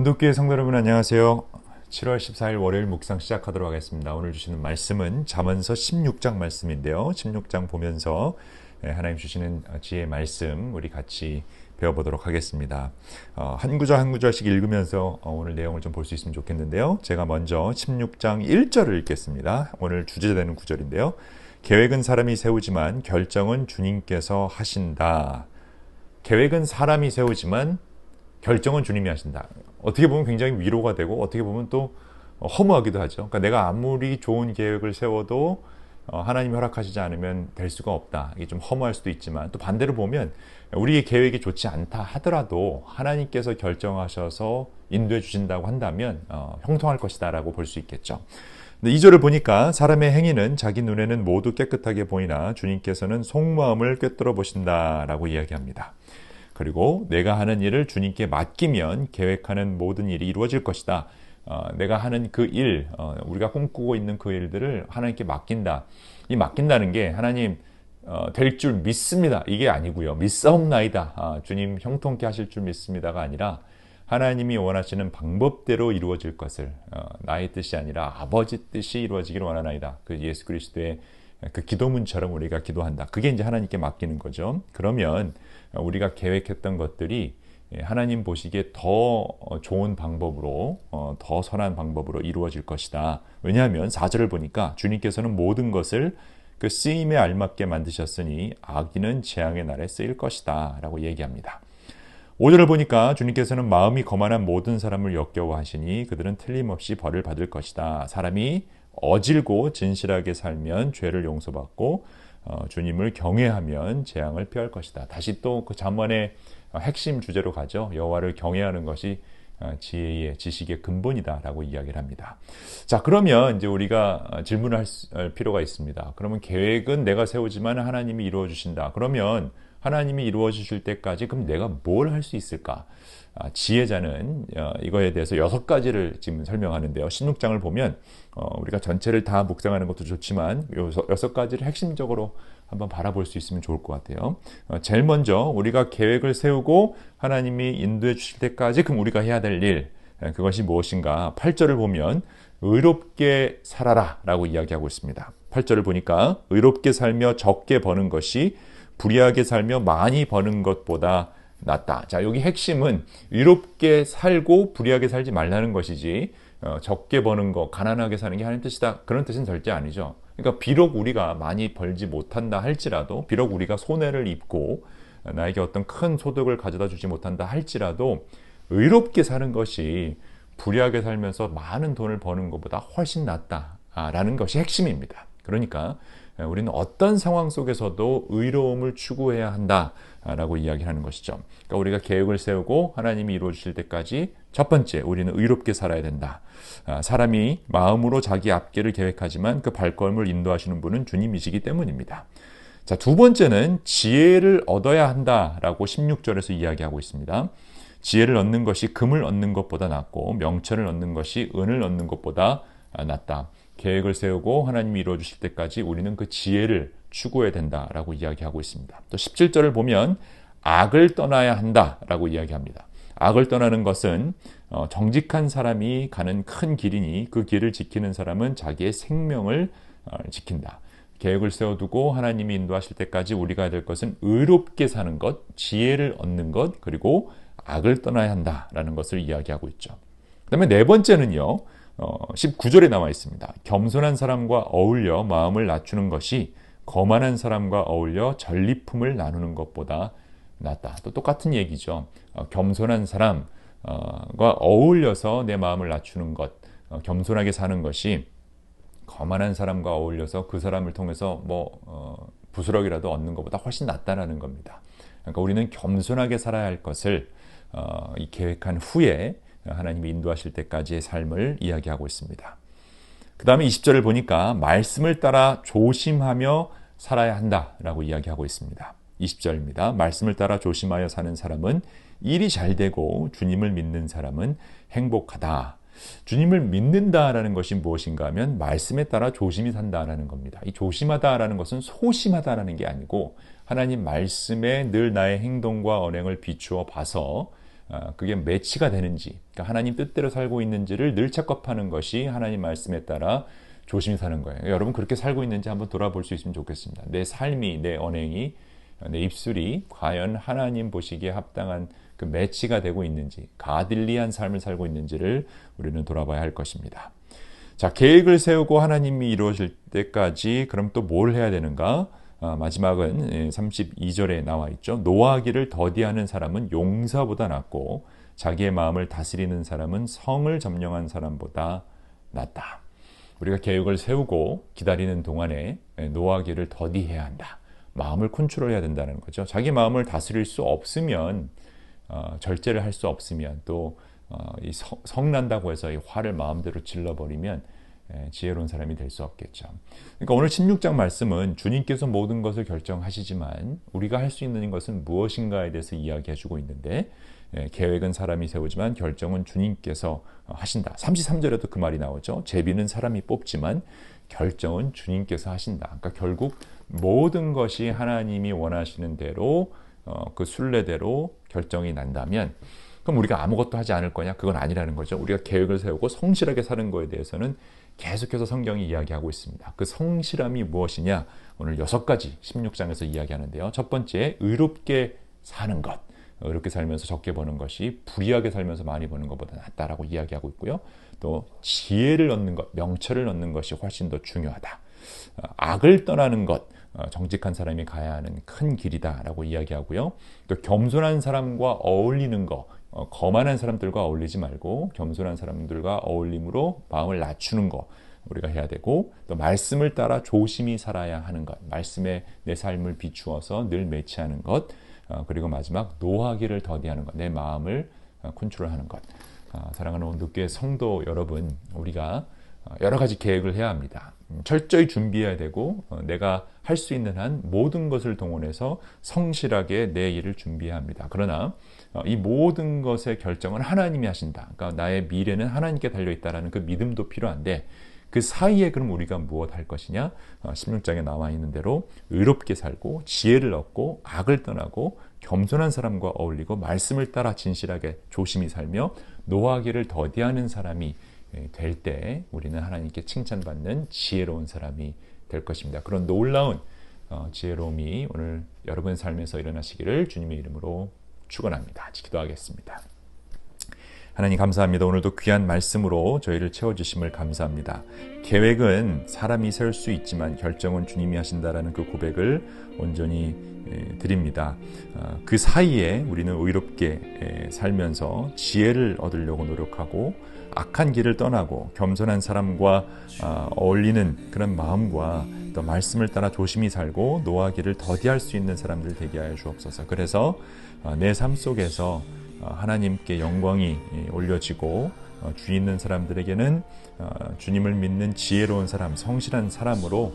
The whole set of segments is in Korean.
온도교회 성도 여러분 안녕하세요. 7월 14일 월요일 묵상 시작하도록 하겠습니다. 오늘 주시는 말씀은 잠언서 16장 말씀인데요. 16장 보면서 하나님 주시는 지혜의 말씀 우리 같이 배워보도록 하겠습니다. 한 구절 한 구절씩 읽으면서 오늘 내용을 좀 볼 수 있으면 좋겠는데요. 제가 먼저 16장 1절을 읽겠습니다. 오늘 주제되는 구절인데요. 계획은 사람이 세우지만 결정은 주님께서 하신다. 계획은 사람이 세우지만 결정은 주님이 하신다. 어떻게 보면 굉장히 위로가 되고 어떻게 보면 또 허무하기도 하죠. 그러니까 내가 아무리 좋은 계획을 세워도 하나님이 허락하시지 않으면 될 수가 없다. 이게 좀 허무할 수도 있지만 또 반대로 보면 우리의 계획이 좋지 않다 하더라도 하나님께서 결정하셔서 인도해 주신다고 한다면 형통할 것이다 라고 볼 수 있겠죠. 근데 2절을 보니까 사람의 행위는 자기 눈에는 모두 깨끗하게 보이나 주님께서는 속마음을 꿰뚫어 보신다 라고 이야기합니다. 그리고 내가 하는 일을 주님께 맡기면 계획하는 모든 일이 이루어질 것이다. 내가 하는 그 일, 우리가 꿈꾸고 있는 그 일들을 하나님께 맡긴다. 이 맡긴다는 게 하나님 될 줄 믿습니다. 이게 아니고요. 믿사옵나이다. 주님 형통케 하실 줄 믿습니다가 아니라 하나님이 원하시는 방법대로 이루어질 것을 나의 뜻이 아니라 아버지 뜻이 이루어지기를 원하나이다. 그 예수 그리스도의 그 기도문처럼 우리가 기도한다. 그게 이제 하나님께 맡기는 거죠. 그러면 우리가 계획했던 것들이 하나님 보시기에 더 좋은 방법으로 더 선한 방법으로 이루어질 것이다. 왜냐하면 4절을 보니까 주님께서는 모든 것을 그 쓰임에 알맞게 만드셨으니 악인은 재앙의 날에 쓰일 것이다 라고 얘기합니다. 5절을 보니까 주님께서는 마음이 거만한 모든 사람을 역겨워하시니 그들은 틀림없이 벌을 받을 것이다. 사람이 어질고 진실하게 살면 죄를 용서받고 주님을 경외하면 재앙을 피할 것이다. 다시 또 그 잠언의 핵심 주제로 가죠. 여호와를 경외하는 것이 지혜의 지식의 근본이다라고 이야기를 합니다. 자, 그러면 이제 우리가 질문을 할 필요가 있습니다. 그러면 계획은 내가 세우지만 하나님이 이루어 주신다. 그러면 하나님이 이루어 주실 때까지 그럼 내가 뭘 할 수 있을까? 지혜자는 이거에 대해서 6가지를 지금 설명하는데요. 16장을 보면 우리가 전체를 다 묵상하는 것도 좋지만 6가지를 핵심적으로 한번 바라볼 수 있으면 좋을 것 같아요. 제일 먼저 우리가 계획을 세우고 하나님이 인도해 주실 때까지 그럼 우리가 해야 될 일, 그것이 무엇인가? 8절을 보면 의롭게 살아라 라고 이야기하고 있습니다. 8절을 보니까 의롭게 살며 적게 버는 것이 불의하게 살며 많이 버는 것보다 낫다. 자, 여기 핵심은 의롭게 살고 불의하게 살지 말라는 것이지 적게 버는 거, 가난하게 사는 게 하나님 뜻이다. 그런 뜻은 절대 아니죠. 그러니까 비록 우리가 많이 벌지 못한다 할지라도, 비록 우리가 손해를 입고 나에게 어떤 큰 소득을 가져다 주지 못한다 할지라도 의롭게 사는 것이 불의하게 살면서 많은 돈을 버는 것보다 훨씬 낫다라는 것이 핵심입니다. 그러니까 우리는 어떤 상황 속에서도 의로움을 추구해야 한다라고 이야기하는 것이죠. 그러니까 우리가 계획을 세우고 하나님이 이루어 주실 때까지 첫 번째, 우리는 의롭게 살아야 된다. 사람이 마음으로 자기 앞길을 계획하지만 그 발걸음을 인도하시는 분은 주님이시기 때문입니다. 자, 두 번째는 지혜를 얻어야 한다라고 16절에서 이야기하고 있습니다. 지혜를 얻는 것이 금을 얻는 것보다 낫고 명철을 얻는 것이 은을 얻는 것보다 낫다. 계획을 세우고 하나님이 이루어 주실 때까지 우리는 그 지혜를 추구해야 된다라고 이야기하고 있습니다. 또 17절을 보면 악을 떠나야 한다라고 이야기합니다. 악을 떠나는 것은 정직한 사람이 가는 큰 길이니 그 길을 지키는 사람은 자기의 생명을 지킨다. 계획을 세워두고 하나님이 인도하실 때까지 우리가 해야 될 것은 의롭게 사는 것, 지혜를 얻는 것, 그리고 악을 떠나야 한다라는 것을 이야기하고 있죠. 그 다음에 네 번째는요. 19절에 나와 있습니다. 겸손한 사람과 어울려 마음을 낮추는 것이 거만한 사람과 어울려 전리품을 나누는 것보다 낫다. 또 똑같은 얘기죠. 겸손한 사람과 어울려서 내 마음을 낮추는 것, 겸손하게 사는 것이 거만한 사람과 어울려서 그 사람을 통해서 부스럭이라도 얻는 것보다 훨씬 낫다라는 겁니다. 그러니까 우리는 겸손하게 살아야 할 것을 이 계획한 후에 하나님이 인도하실 때까지의 삶을 이야기하고 있습니다. 그 다음에 20절을 보니까 말씀을 따라 조심하며 살아야 한다라고 이야기하고 있습니다. 20절입니다. 말씀을 따라 조심하여 사는 사람은 일이 잘 되고 주님을 믿는 사람은 행복하다. 주님을 믿는다라는 것이 무엇인가 하면 말씀에 따라 조심히 산다라는 겁니다. 이 조심하다라는 것은 소심하다라는 게 아니고 하나님 말씀에 늘 나의 행동과 언행을 비추어 봐서 그게 매치가 되는지, 그러니까 하나님 뜻대로 살고 있는지를 늘 착각하는 것이 하나님 말씀에 따라 조심히 사는 거예요. 여러분 그렇게 살고 있는지 한번 돌아볼 수 있으면 좋겠습니다. 내 삶이, 내 언행이, 내 입술이 과연 하나님 보시기에 합당한 그 매치가 되고 있는지, 가딜리한 삶을 살고 있는지를 우리는 돌아봐야 할 것입니다. 자, 계획을 세우고 하나님이 이루어질 때까지 그럼 또 뭘 해야 되는가? 마지막은 32절에 나와 있죠. 노하기를 더디하는 사람은 용사보다 낫고 자기의 마음을 다스리는 사람은 성을 점령한 사람보다 낫다. 우리가 계획을 세우고 기다리는 동안에 노하기를 더디해야 한다. 마음을 컨트롤해야 된다는 거죠. 자기 마음을 다스릴 수 없으면 절제를 할 수 없으면 또 성난다고 해서 이 화를 마음대로 질러버리면 지혜로운 사람이 될 수 없겠죠. 그러니까 오늘 16장 말씀은 주님께서 모든 것을 결정하시지만 우리가 할 수 있는 것은 무엇인가에 대해서 이야기해주고 있는데 계획은 사람이 세우지만 결정은 주님께서 하신다. 33절에도 그 말이 나오죠. 제비는 사람이 뽑지만 결정은 주님께서 하신다. 그러니까 결국 모든 것이 하나님이 원하시는 대로 그 순례대로 결정이 난다면 그럼 우리가 아무것도 하지 않을 거냐? 그건 아니라는 거죠. 우리가 계획을 세우고 성실하게 사는 거에 대해서는 계속해서 성경이 이야기하고 있습니다. 그 성실함이 무엇이냐? 오늘 6가지 16장에서 이야기하는데요. 첫 번째, 의롭게 사는 것. 의롭게 살면서 적게 버는 것이 불의하게 살면서 많이 버는 것보다 낫다라고 이야기하고 있고요. 또 지혜를 얻는 것, 명철을 얻는 것이 훨씬 더 중요하다. 악을 떠나는 것, 정직한 사람이 가야 하는 큰 길이다라고 이야기하고요. 또 겸손한 사람과 어울리는 것, 거만한 사람들과 어울리지 말고 겸손한 사람들과 어울림으로 마음을 낮추는 것 우리가 해야 되고, 또 말씀을 따라 조심히 살아야 하는 것, 말씀에 내 삶을 비추어서 늘 매치하는 것, 그리고 마지막 노하기를 더디하는 것, 내 마음을 컨트롤하는 것. 사랑하는 온누교회 성도 여러분, 우리가 여러 가지 계획을 해야 합니다. 철저히 준비해야 되고 내가 할 수 있는 한 모든 것을 동원해서 성실하게 내 일을 준비해야 합니다. 그러나 이 모든 것의 결정은 하나님이 하신다. 그러니까 나의 미래는 하나님께 달려있다는 그 믿음도 필요한데 그 사이에 그럼 우리가 무엇 할 것이냐? 16장에 나와 있는 대로 의롭게 살고 지혜를 얻고 악을 떠나고 겸손한 사람과 어울리고 말씀을 따라 진실하게 조심히 살며 노하기를 더디하는 사람이 될 때 우리는 하나님께 칭찬받는 지혜로운 사람이 될 것입니다. 그런 놀라운 지혜로움이 오늘 여러분의 삶에서 일어나시기를 주님의 이름으로 축원합니다. 기도하겠습니다. 하나님 감사합니다. 오늘도 귀한 말씀으로 저희를 채워주심을 감사합니다. 계획은 사람이 세울 수 있지만 결정은 주님이 하신다라는 그 고백을 온전히 드립니다. 그 사이에 우리는 의롭게 살면서 지혜를 얻으려고 노력하고 악한 길을 떠나고 겸손한 사람과 어울리는 그런 마음과 또 말씀을 따라 조심히 살고 노하기를 더디할 수 있는 사람들 되게 하여 주옵소서. 그래서 내 삶 속에서 하나님께 영광이 올려지고 주 있는 사람들에게는 주님을 믿는 지혜로운 사람, 성실한 사람으로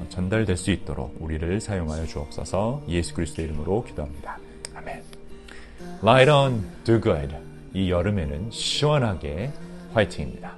전달될 수 있도록 우리를 사용하여 주옵소서. 예수 그리스도의 이름으로 기도합니다. 아멘. Light on, do good. 이 여름에는 시원하게 화이팅입니다.